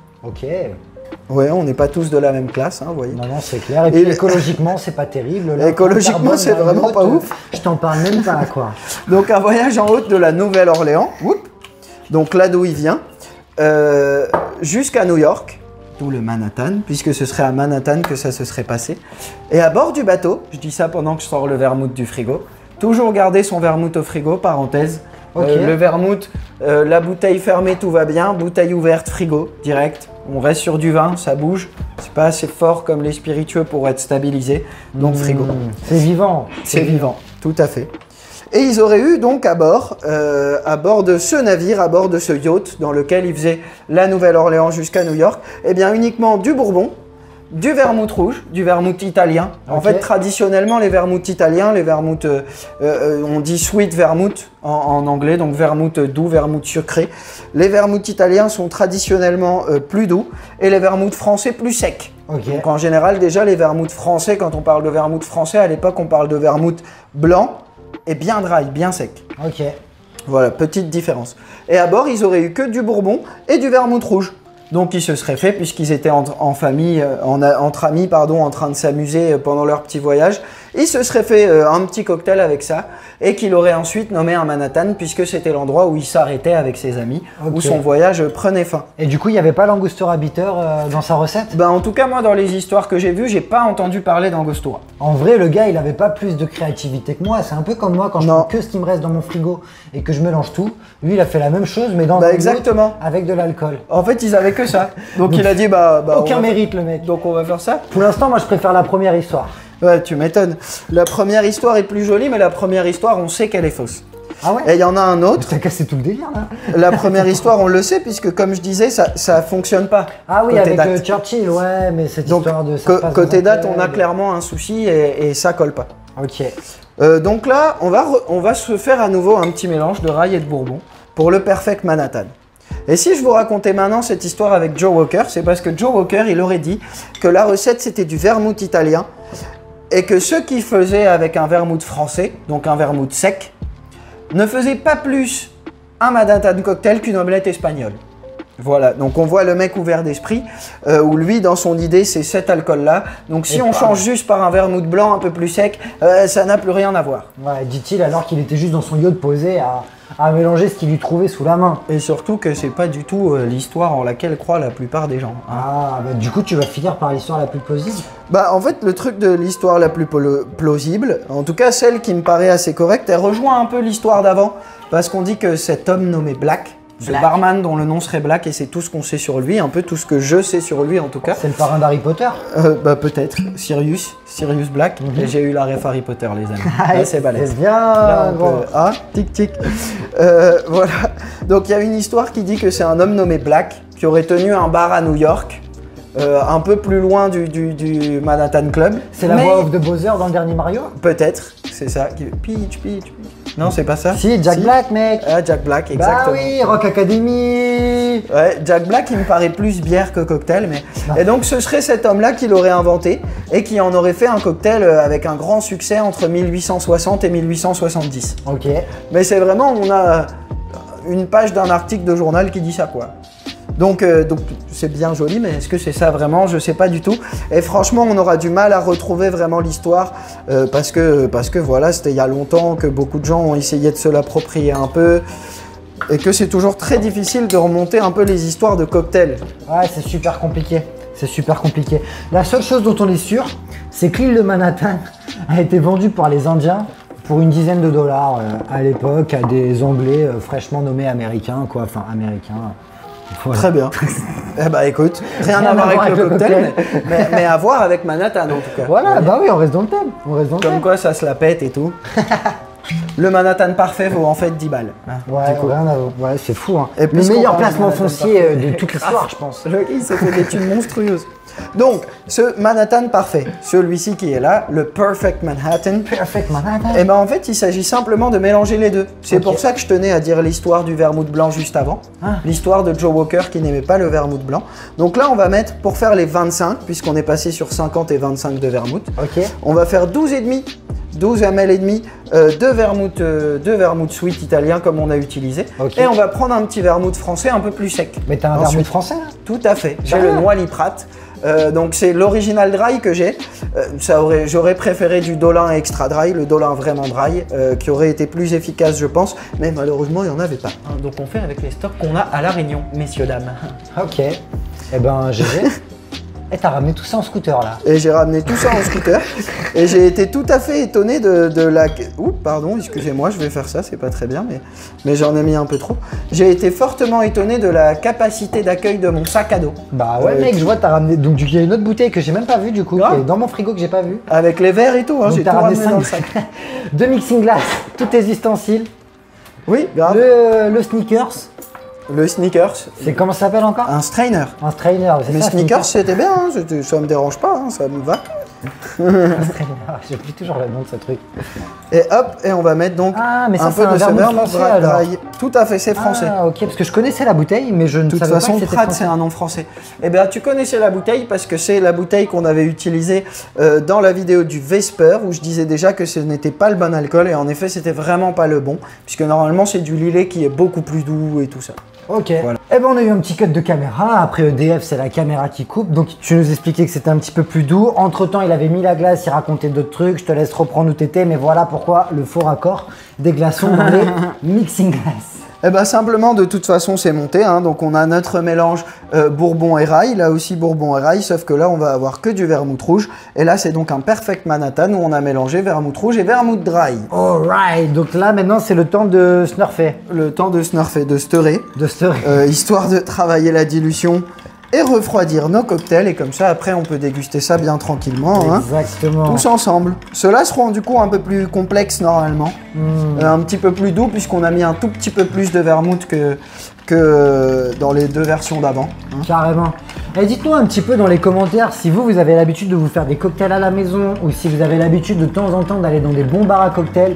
Ouais, on n'est pas tous de la même classe, hein, vous voyez. Non, c'est clair. Et puis écologiquement, c'est pas terrible. Là, écologiquement, c'est vraiment pas ouf. Je t'en parle même pas, quoi. Donc, un voyage en route de la Nouvelle-Orléans, donc là d'où il vient, jusqu'à New York, d'où le Manhattan, puisque ce serait à Manhattan que ça se serait passé. Et à bord du bateau, je dis ça pendant que je sors le vermouth du frigo, toujours garder son vermouth au frigo, parenthèse. Le vermouth, la bouteille fermée, tout va bien. Bouteille ouverte, frigo, direct. On reste sur du vin, ça bouge. C'est pas assez fort comme les spiritueux pour être stabilisé. Donc frigo. C'est vivant. C'est vivant, tout à fait. Et ils auraient eu donc à bord de ce navire, à bord de ce yacht dans lequel ils faisaient la Nouvelle-Orléans jusqu'à New York, eh bien uniquement du bourbon, du vermouth rouge, du vermouth italien. En fait, traditionnellement, les vermouths italiens, les vermouths, on dit sweet vermouth en anglais, donc vermouth doux, vermouth sucré. Les vermouths italiens sont traditionnellement plus doux et les vermouths français plus secs. Donc en général, déjà, les vermouths français, quand on parle de vermouth français, à l'époque, on parle de vermouth blanc et bien dry, bien sec. Voilà, petite différence. Et à bord, ils auraient eu que du bourbon et du vermouth rouge. Donc ils se seraient fait, puisqu'ils étaient en famille, entre amis, pardon, en train de s'amuser pendant leur petit voyage, ils se seraient fait un petit cocktail avec ça et qu'il aurait ensuite nommé un Manhattan puisque c'était l'endroit où il s'arrêtait avec ses amis, où son voyage prenait fin. Et du coup, il n'y avait pas l'angostura bitter dans sa recette? En tout cas, moi, dans les histoires que j'ai vues, j'ai pas entendu parler d'angostura. En vrai, le gars, il avait pas plus de créativité que moi. C'est un peu comme moi quand je prends que ce qui me reste dans mon frigo et que je mélange tout. Lui, il a fait la même chose, mais dans exactement avec de l'alcool. En fait, ils avaient que ça. Donc il a dit aucun mérite le mec. Donc on va faire ça. Pour l'instant, moi, je préfère la première histoire. Ouais, tu m'étonnes. La première histoire est plus jolie, mais la première histoire, on sait qu'elle est fausse. Ah ouais? Et il y en a un autre. T'as cassé tout le délire là. La première histoire, on le sait, puisque comme je disais, ça fonctionne pas. Ah oui, avec Churchill, ouais, mais cette histoire de... Côté date, on a clairement un souci et ça colle pas. Donc là, on va se faire à nouveau un petit mélange de rail et de bourbon pour le Perfect Manhattan. Et si je vous racontais maintenant cette histoire avec Joe Walker, c'est parce que Joe Walker, il aurait dit que la recette, c'était du vermouth italien et que ceux qui faisaient avec un vermouth français, donc un vermouth sec, ne faisaient pas plus un Manhattan cocktail qu'une omelette espagnole. Voilà, donc on voit le mec ouvert d'esprit, où lui, dans son idée, c'est cet alcool-là. Donc si on change juste par un vermouth blanc un peu plus sec, ça n'a plus rien à voir. Ouais, dit-il, alors qu'il était juste dans son yacht posé à mélanger ce qu'il lui trouvait sous la main. Et surtout que c'est pas du tout l'histoire en laquelle croient la plupart des gens. Hein. Ah, du coup, tu vas finir par l'histoire la plus plausible? En fait, le truc de l'histoire la plus plausible, en tout cas celle qui me paraît assez correcte, elle rejoint un peu l'histoire d'avant, parce qu'on dit que cet homme nommé Black, ce barman dont le nom serait Black, et c'est tout ce qu'on sait sur lui, un peu tout ce que je sais sur lui en tout cas. C'est le parrain d'Harry Potter? Peut-être. Sirius Black. Et j'ai eu la ref Harry Potter, les amis. Là, c'est balèze. C'est bien. Là, tic tic. Voilà. Donc il y a une histoire qui dit que c'est un homme nommé Black qui aurait tenu un bar à New York. Un peu plus loin du Manhattan Club. C'est la voix off de Bowser dans le dernier Mario? Peut-être, c'est ça. Peach. Non, c'est pas ça? Si, Jack Black, mec. Ah, Jack Black, exactement. Bah oui, Rock Academy. Ouais, Jack Black, il me paraît plus bière que cocktail, mais... Et donc, ce serait cet homme-là qui l'aurait inventé et qui en aurait fait un cocktail avec un grand succès entre 1860 et 1870. Ok. Mais c'est vraiment, on a une page d'un article de journal qui dit ça, quoi. Donc c'est bien joli, mais est-ce que c'est ça vraiment? Je sais pas du tout. Et franchement, on aura du mal à retrouver vraiment l'histoire parce que voilà, c'était il y a longtemps que beaucoup de gens ont essayé de se l'approprier un peu et que c'est toujours très difficile de remonter un peu les histoires de cocktails. Ouais, c'est super compliqué. C'est super compliqué. La seule chose dont on est sûr, c'est que l'île de Manhattan a été vendue par les Indiens pour une dizaine de dollars à l'époque à des Anglais fraîchement nommés américains, quoi. Enfin, américains. Voilà. Très bien. Eh bah écoute, rien à voir avec le cocktail, mais à voir avec Manhattan en tout cas. Voilà, bah oui, on reste dans le thème. On reste dans le Comme thème. quoi ça se la pète et tout. Le Manhattan parfait vaut en fait 10 balles. Ouais, rien à voir. Ouais, c'est fou. Hein. Et Le puisqu'on meilleur parle du placement Manhattan foncier parfait. de toute l'histoire, je pense. Le gars, il s'est fait des thunes monstrueuses. Donc, ce Manhattan parfait, celui-ci qui est là, le Perfect Manhattan, Perfect Manhattan. et ben en fait, il s'agit simplement de mélanger les deux. C'est Ok. pour ça que je tenais à dire l'histoire du vermouth blanc juste avant. Ah. L'histoire de Joe Walker qui n'aimait pas le vermouth blanc. Donc là, on va mettre, pour faire les 25, puisqu'on est passé sur 50 et 25 de vermouth, Ok. on va faire 12 ml et demi de vermouth sweet italien comme on a utilisé. Ok. Et on va prendre un petit vermouth français un peu plus sec. Mais t'as un Ensuite. vermouth français là? Tout à fait. J'ai Sérieux? le noix Liprate. Donc c'est l'original dry que j'ai. J'aurais préféré du Dolin extra dry, le Dolin vraiment dry, qui aurait été plus efficace je pense, mais malheureusement il n'y en avait pas. Donc on fait avec les stocks qu'on a à La Réunion, messieurs, dames. Ok. Eh ben, GG. Et t'as ramené tout ça en scooter là. Et j'ai ramené tout ça en scooter. Et j'ai été tout à fait étonné de la... Oups, pardon, excusez-moi, je vais faire ça, c'est pas très bien, mais j'en ai mis un peu trop. J'ai été fortement étonné de la capacité d'accueil de mon sac à dos. Bah ouais mec, je vois t'as ramené. Donc il y a une autre bouteille que j'ai même pas vue du coup, qui Ah. est dans mon frigo que j'ai pas vue. Avec les verres et tout, hein, Donc j'ai tout t'as ramené ramené dans le 5 sac. deux mixing glass, tous tes ustensiles, Oui, grave. le sneakers. Le sneakers, C'est comment ça s'appelle encore? un strainer. Un strainer, c'est Mais ça, sneakers, c'était bien, hein, ça me dérange pas, hein, ça me va. Un strainer, j'ai plus toujours le nom de ce truc. Et hop, et on va mettre donc Ah, mais ça, un c'est peu un de ce vermouth vermouth français, dry. alors. Tout à fait, c'est français. Ah ok, parce que je connaissais la bouteille, mais je ne De toute savais pas façon, que c'était Pratt, français. c'est un nom français. Eh bien, tu connaissais la bouteille parce que c'est la bouteille qu'on avait utilisée dans la vidéo du Vesper où je disais déjà que ce n'était pas le bon alcool et en effet, c'était vraiment pas le bon puisque normalement, c'est du Lillet qui est beaucoup plus doux et tout ça. Ok. Voilà. Eh ben on a eu un petit cut de caméra. Après EDF, c'est la caméra qui coupe. Donc tu nous expliquais que c'était un petit peu plus doux. Entre temps, il avait mis la glace, il racontait d'autres trucs. Je te laisse reprendre où t'étais, mais voilà pourquoi le faux raccord des glaçons dans les mixing glass. Eh bien, simplement, de toute façon, c'est monté. Hein. Donc, on a notre mélange bourbon et rail. Là aussi, bourbon et rail. Sauf que là, on va avoir que du vermouth rouge. Et là, c'est donc un Perfect Manhattan où on a mélangé vermouth rouge et vermouth dry. Alright. Donc là, maintenant, c'est le temps de snurfer. Le temps de snurfer, de stirrer. De stirrer. Histoire de travailler la dilution et refroidir nos cocktails. Et comme ça, après, on peut déguster ça bien tranquillement. Hein. Exactement. Tous ensemble. Ceux-là seront du coup un peu plus complexes normalement. Un petit peu plus doux puisqu'on a mis un tout petit peu plus de vermouth que dans les deux versions d'avant. Hein. Carrément. Et dites-nous un petit peu dans les commentaires si vous avez l'habitude de vous faire des cocktails à la maison ou si vous avez l'habitude de temps en temps d'aller dans des bons bars à cocktails.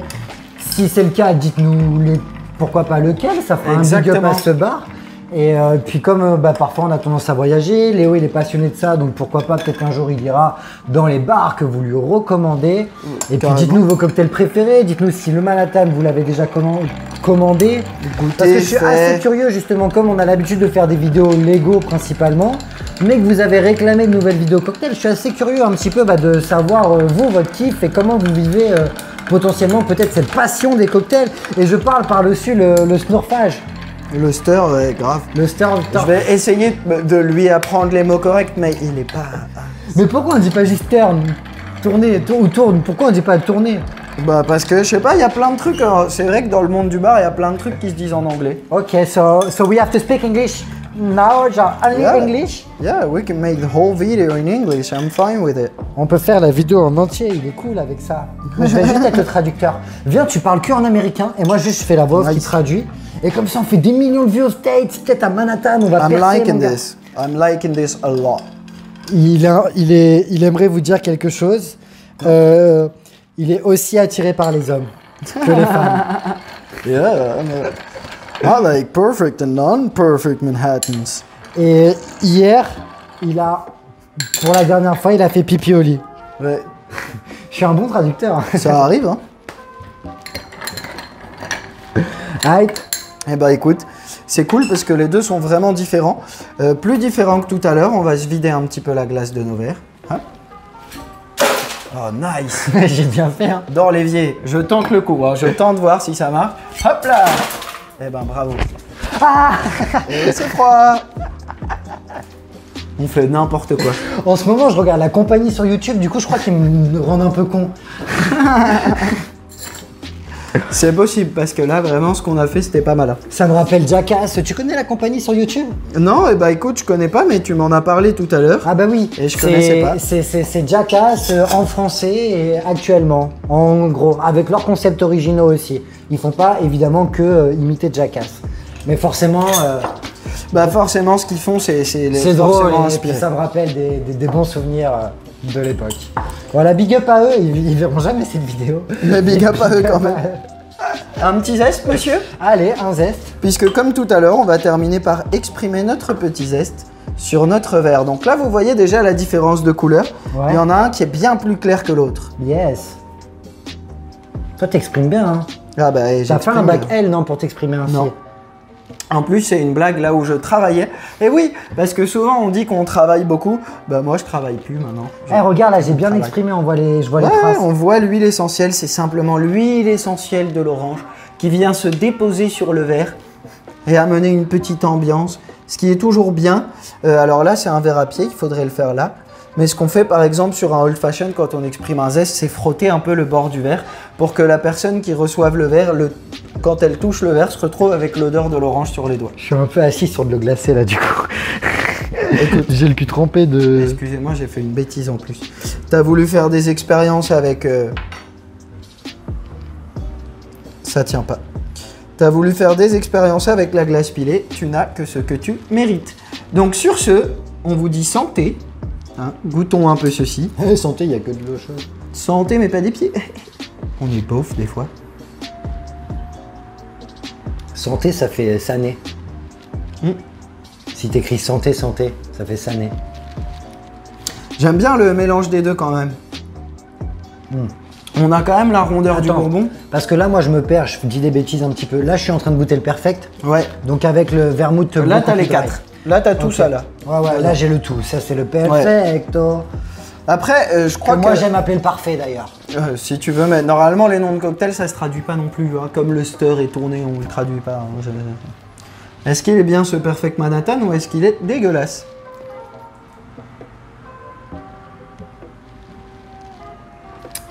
Si c'est le cas, dites-nous pourquoi pas lequel, ça fera un big up Exactement. à ce bar. Et puis comme parfois on a tendance à voyager, Léo il est passionné de ça, donc pourquoi pas peut-être un jour il ira dans les bars que vous lui recommandez. Et puis Carrément. dites-nous vos cocktails préférés, dites-nous si le Manhattan vous l'avez déjà commandé. Parce que je suis fait. assez curieux justement, comme on a l'habitude de faire des vidéos Lego principalement, mais que vous avez réclamé de nouvelles vidéos cocktails, je suis assez curieux un petit peu de savoir vous, votre kiff et comment vous vivez potentiellement peut-être cette passion des cocktails. Et je parle par-dessus le snurfage. Le stir, ouais, grave. Le stir. Je vais essayer de lui apprendre les mots corrects, mais il est pas... Mais pourquoi on dit pas juste turn, tourner ou tourne? Pourquoi on dit pas tourner? Bah parce que, je sais pas, il y a plein de trucs. C'est vrai que dans le monde du bar, il y a plein de trucs qui se disent en anglais. Ok, so we have to speak English now, genre only Yeah. English? Yeah, we can make the whole video in English. I'm fine with it. On peut faire la vidéo en entier, il est cool avec ça. Mais je vais juste être le traducteur. Viens, tu parles que en américain et moi juste je fais la voix off qui Nice. traduit. Et comme ça on fait des millions de vues aux States, peut-être à Manhattan, on va I'm percer, liking mon gars. this. I'm liking this a lot. Il aimerait vous dire quelque chose. Il est aussi attiré par les hommes que les femmes. Yeah, I like perfect and non-perfect Manhattans. Et hier, pour la dernière fois, il a fait pipi au lit. Ouais, Je suis un bon traducteur. ça arrive, hein. Right. Eh bah écoute, C'est cool parce que les deux sont vraiment différents. Plus différents que tout à l'heure. On va se vider un petit peu la glace de nos verres. Hop. Oh, nice. J'ai bien fait. Hein. Dans l'évier, je tente le coup. Hein. Je tente voir si ça marche. Hop là. Eh ben, bravo. Ah Et c'est froid. On fait n'importe quoi. En ce moment, je regarde la compagnie sur YouTube. Du coup, je crois qu'ils me rendent un peu con. C'est possible parce que là, vraiment, ce qu'on a fait, c'était pas mal. Ça me rappelle Jackass. Tu connais la compagnie sur YouTube? Non, eh ben, écoute, je connais pas, mais tu m'en as parlé tout à l'heure. Ah bah oui. Et je connaissais pas. C'est Jackass en français et actuellement, en gros, avec leurs concepts originaux aussi. Ils font pas évidemment que imiter Jackass, mais forcément. Bah forcément, ce qu'ils font, c'est drôle et inspiré. puis ça me rappelle des bons souvenirs de l'époque. Voilà, big up à eux. Ils verront jamais cette vidéo. Mais big up à eux quand même. Un petit zeste, monsieur? Allez, un zeste. Puisque comme tout à l'heure, on va terminer par exprimer notre petit zeste sur notre verre. Donc là, vous voyez déjà la différence de couleur. Ouais. Il y en a un qui est bien plus clair que l'autre. Yes. Toi, t'exprimes bien, hein. Ah bah, T'as fait un j'exprime bac bien. L, non, pour t'exprimer ainsi? Non. En plus, c'est une blague là où je travaillais. Et oui, parce que souvent on dit qu'on travaille beaucoup. Bah moi, je travaille plus maintenant. Eh, regarde, là, j'ai bien travaille. exprimé. Je vois les Ouais, traces. on voit l'huile essentielle. C'est simplement l'huile essentielle de l'orange qui vient se déposer sur le verre et amener une petite ambiance. Ce qui est toujours bien. Alors là, c'est un verre à pied. Il faudrait le faire là. Mais ce qu'on fait par exemple sur un old fashion quand on exprime un zeste, c'est frotter un peu le bord du verre pour que la personne qui reçoive le verre, quand elle touche le verre, se retrouve avec l'odeur de l'orange sur les doigts. Je suis un peu assis sur de l'eau glacée là, du coup. Écoute, J'ai le cul trempé de. excusez-moi, j'ai fait une bêtise en plus. T'as voulu faire des expériences avec... Ça tient pas. T'as voulu faire des expériences avec la glace pilée, tu n'as que ce que tu mérites. Donc sur ce, on vous dit santé. Hein, goûtons un peu ceci. Santé, il n'y a que de l'eau chaude. Santé mais pas des pieds. On est pauvre des fois. Santé, ça fait sané. Si t'écris santé, santé, ça fait sané. J'aime bien le mélange des deux quand même. On a quand même la rondeur du Attends, bourbon. Parce que là, moi, je me perds, je dis des bêtises un petit peu. Là, je suis en train de goûter le perfect. Ouais. Donc, avec le vermouth. Là, beaucoup t'as les plus dry. 4. Là, t'as tout Ok. ça là. Ouais, là, j'ai le tout. Ça, c'est le perfecto. Après, je crois Que que... moi, j'aime appeler le parfait, d'ailleurs. si tu veux, mais normalement, les noms de cocktails, ça se traduit pas non plus. Hein. Comme le stir est tourné, on le traduit pas. Hein. Est-ce qu'il est bien ce Perfect Manhattan ou est-ce qu'il est dégueulasse?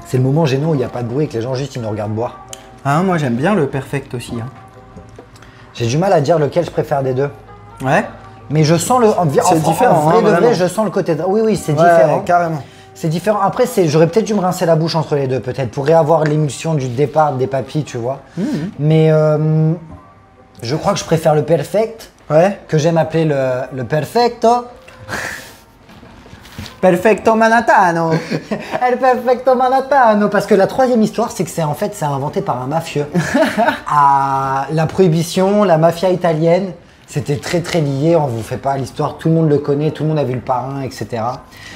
C'est le moment gênant où il n'y a pas de bruit et que les gens juste ils nous regardent boire. Ah, moi, j'aime bien le Perfect aussi. Hein. J'ai du mal à dire lequel je préfère des deux. Ouais. Mais je sens le. C'est différent, En vrai hein, de vrai, vraiment. je sens le côté. Oui, c'est Ouais, différent. carrément. C'est différent. Après, j'aurais peut-être dû me rincer la bouche entre les deux, peut-être, pour réavoir l'émulsion du départ des papilles, tu vois. Mais je crois que je préfère le perfect, Ouais. que j'aime appeler le perfecto. Perfecto Manhattano. El perfecto Manhattan. Parce que la troisième histoire, c'est que c'est inventé par un mafieux. À la prohibition, la mafia italienne, c'était très très lié. On vous fait pas l'histoire, tout le monde le connaît, tout le monde a vu le parrain, etc.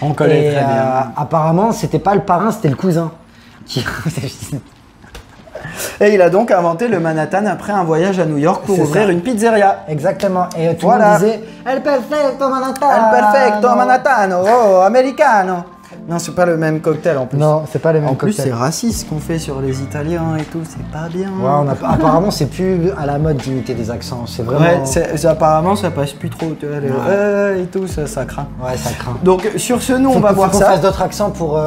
On connaît Et, très bien. Apparemment, c'était pas le parrain, c'était le cousin. Et il a donc inventé le Manhattan après un voyage à New York pour C'est ouvrir ça. une pizzeria. Exactement. Et tout Voilà. le monde disait El perfecto Manhattan. El Perfecto Manhattano, oh, americano. Non, c'est pas le même cocktail en plus. Non, c'est pas le même En plus, cocktail. c'est raciste ce qu'on fait sur les Italiens et tout, c'est pas bien. Ouais, apparemment, c'est plus à la mode d'imiter des accents. C'est vraiment. Ouais, apparemment, ça passe plus trop, tu vois, les et tout, ça craint. Ouais, ça craint. Donc, sur ce, nous, on va Faut voir qu'on ça. fasse d'autres accents pour.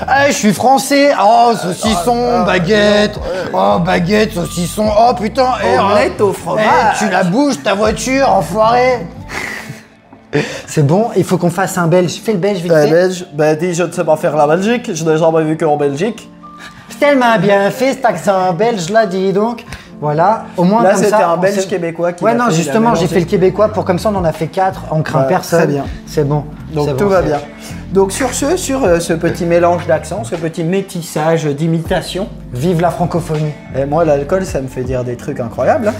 Hey, je suis français. Oh, saucisson, baguette. Oh, baguette, saucisson. Oh, putain. Omelette au fromage. Tu la bouges, ta voiture, enfoiré. C'est bon, il faut qu'on fasse un belge. Fais le belge vite fait. Belge, ben dis, je ne sais pas faire la Belgique, je n'ai jamais vu qu'en Belgique. C'est tellement bien fait cet accent belge là, dis donc. Voilà, au moins Là, comme c'était ça. un on belge sait- québécois qui Ouais, l'a non, fait, il a justement, j'ai mélangé. fait le québécois pour comme ça, on en a fait 4, on craint Bah, personne. très bien. C'est bon. Donc c'est tout bon, va c'est- bien. Donc sur ce petit mélange d'accents, ce petit métissage d'imitation, Vive la francophonie. et moi l'alcool ça me fait dire des trucs incroyables. Hein.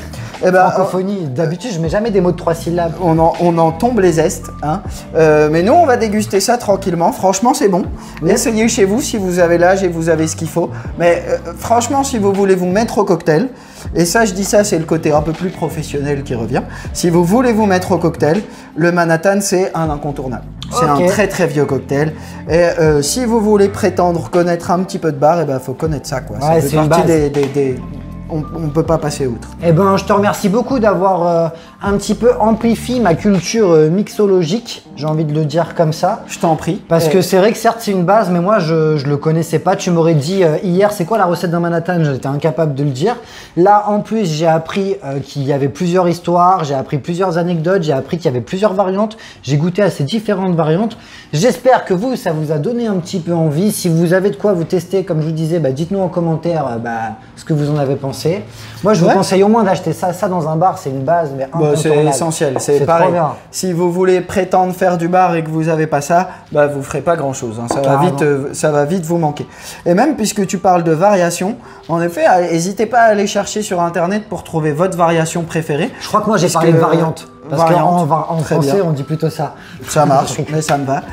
Eh ben, Francophonie, d'habitude je mets jamais des mots de 3 syllabes. on en tombe les zestes, hein. Mais nous on va déguster ça tranquillement, franchement c'est bon. Essayez chez vous si vous avez l'âge et vous avez ce qu'il faut. Mais franchement si vous voulez vous mettre au cocktail, et ça je dis ça c'est le côté un peu plus professionnel qui revient, si vous voulez vous mettre au cocktail, le Manhattan c'est un incontournable. C'est un très très vieux cocktail. Et si vous voulez prétendre connaître un petit peu de bar, il faut connaître ça quoi. Ouais, ça fait partie des on ne peut pas passer outre. Eh ben, je te remercie beaucoup d'avoir un petit peu amplifié ma culture mixologique, j'ai envie de le dire comme ça. Je t'en prie. Parce que c'est vrai que certes c'est une base, mais moi je le connaissais pas. Tu m'aurais dit hier c'est quoi la recette d'un Manhattan, j'étais incapable de le dire. Là en plus j'ai appris qu'il y avait plusieurs histoires, j'ai appris plusieurs anecdotes, j'ai appris qu'il y avait plusieurs variantes. J'ai goûté à ces différentes variantes. J'espère que vous, ça vous a donné un petit peu envie. Si vous avez de quoi vous tester, comme je vous disais, dites-nous en commentaire ce que vous en avez pensé. Moi, je vous conseille au moins d'acheter ça. Ça, dans un bar, c'est une base, mais c'est essentiel. C'est pareil. Si vous voulez prétendre faire du bar et que vous n'avez pas ça, vous ferez pas grand-chose. Hein. Ça va vite vous manquer. Et même, puisque tu parles de variation, en effet, n'hésitez pas à aller chercher sur Internet pour trouver votre variation préférée. Je crois que moi, j'ai parlé de variante. Parce qu'en français, on dit plutôt ça. Ça marche, mais ça me va.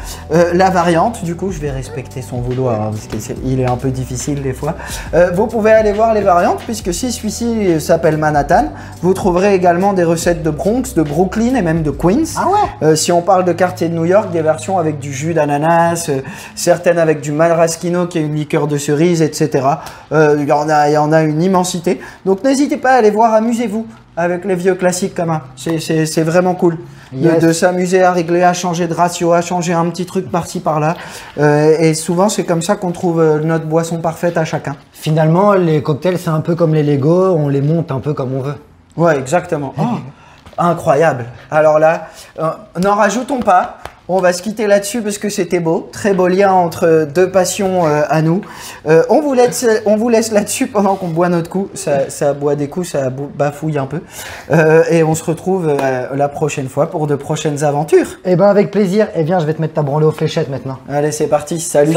La variante, du coup, je vais respecter son vouloir, hein, parce qu'il est un peu difficile des fois. Vous pouvez aller voir les variantes, puisque si celui-ci s'appelle Manhattan, vous trouverez également des recettes de Bronx, de Brooklyn et même de Queens. Ah ouais. Si on parle de quartier de New York, des versions avec du jus d'ananas, certaines avec du Maraschino, qui est une liqueur de cerise, etc. Il y en a une immensité. Donc n'hésitez pas à aller voir, amusez-vous avec les vieux classiques comme ça. C'est vraiment cool de s'amuser à régler, à changer de ratio, à changer un petit truc par-ci par-là. Et souvent, c'est comme ça qu'on trouve notre boisson parfaite à chacun. Finalement, les cocktails, c'est un peu comme les Lego, on les monte un peu comme on veut. Ouais, exactement. Oh, incroyable. Alors là, n'en rajoutons pas. On va se quitter là-dessus parce que c'était beau. Très beau lien entre deux passions à nous. On vous laisse là-dessus pendant qu'on boit notre coup. Ça boit des coups, ça bafouille un peu. Et on se retrouve la prochaine fois pour de prochaines aventures. Eh ben avec plaisir. Eh bien, je vais te mettre ta branlée aux fléchettes maintenant. Allez, c'est parti. Salut.